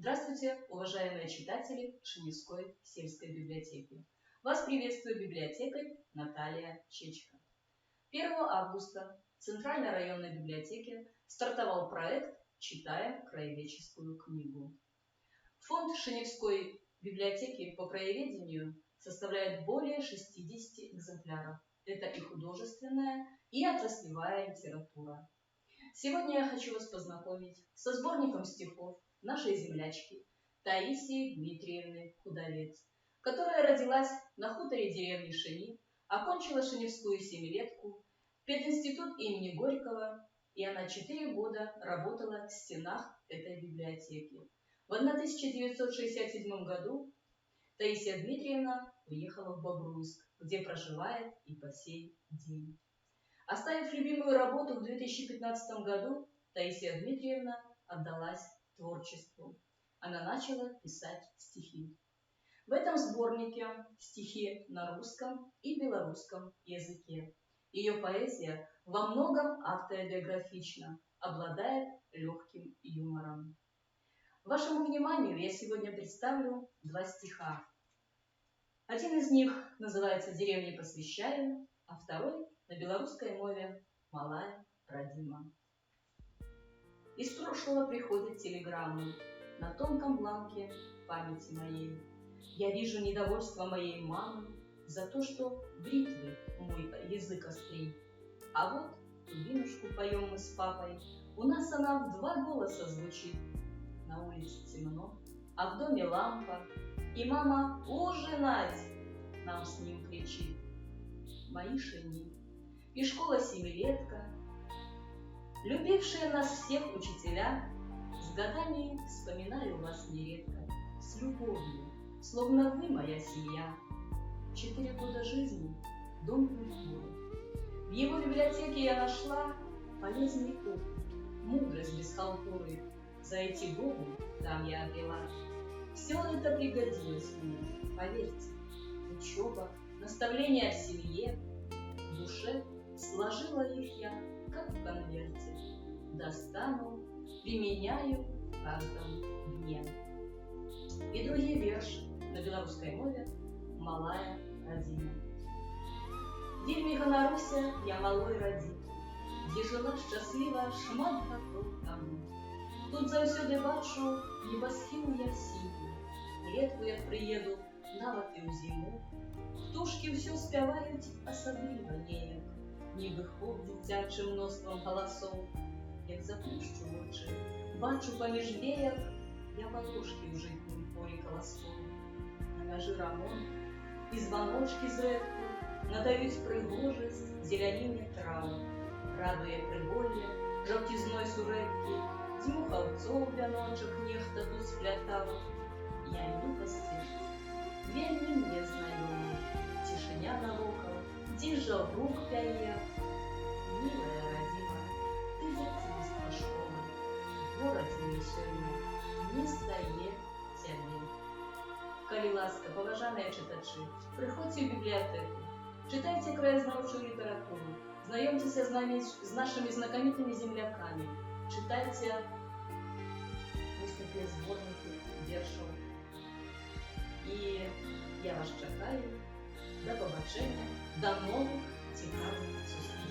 Здравствуйте, уважаемые читатели Шеневской сельской библиотеки. Вас приветствует библиотекарь Наталья Чечка. 1 августа в Центральной районной библиотеке стартовал проект «Читаем краеведческую книгу». Фонд Шеневской библиотеки по краеведению составляет более 60 экземпляров. Это и художественная, и отраслевая литература. Сегодня я хочу вас познакомить со сборником стихов нашей землячки Таисии Дмитриевны Худовец, которая родилась на хуторе деревни Шени, окончила Шеневскую семилетку, пединститут имени Горького, и она 4 года работала в стенах этой библиотеки. В 1967 году Таисия Дмитриевна уехала в Бобруйск, где проживает и по сей день. Оставив любимую работу в 2015 году, Таисия Дмитриевна отдалась творчеству. Она начала писать стихи. В этом сборнике стихи на русском и белорусском языке. Ее поэзия во многом автобиографична, обладает легким юмором. Вашему вниманию я сегодня представлю 2 стиха. Один из них называется «Деревне посвящаю», а второй на белорусской мове «Малая родима». Из прошлого приходят телеграммы на тонком бланке памяти моей. Я вижу недовольство моей мамы за то, что бритвы мой язык острей. А вот дубинушку поем мы с папой, у нас она в 2 голоса звучит. На улице темно, а в доме лампа, и мама «Ужинать!» нам с ним кричит. Мои шени и школа семилетка, любившие нас всех учителя, с годами вспоминаю вас нередко, с любовью, словно вы моя семья. 4 года жизни, дом культуры. В его библиотеке я нашла полезный опыт, мудрость без халтуры. За эти годы там я обрела. Все это пригодилось мне, поверьте. Учеба, наставления о семье, в душе сложила их я, как в конверте. Достану, применяю в каждом дне. И другие верши на белорусской мове «Малая родина». Вельмі ганаруся я малой радзі, дзе жила шчасліва шмат гадоў таму. Тут заўсёды бачу небасхіл я сіні, влетку як прыеду, нават і ў зіму. Птушкі ўсё спяваюць асабліва неяк, нібы хор дзіцячым мноствам галасоў. Як заплюшчу вочы, бачу паміж веяк я валошкі ў жытнім полі каласкоў. На мяжы рамонт і званочкі зрэдку надаюць прыгожасць зеляніне траў. Радуе прыволле жаўцізной сурэдкі, дзьмухаўцоў вяночак нехта тут сплятаў. Я люба сцежку, вельмі мне знаёма, цішыня навокал, дзе жаўрук пяе. Мілая радзіма, ты дзяцінства школа, горадзе мне сёння не стае цябе. Калі ласка, паважаныя чытачы, прыходзьце ў бібліятэку, чытайце краязнаўчую літаратуру, знаёмцеся з нашими знакомитыми земляками, читайте такие сборники вершаў. И я вас чакаю. До побачення, до новых цікавых зустрічей.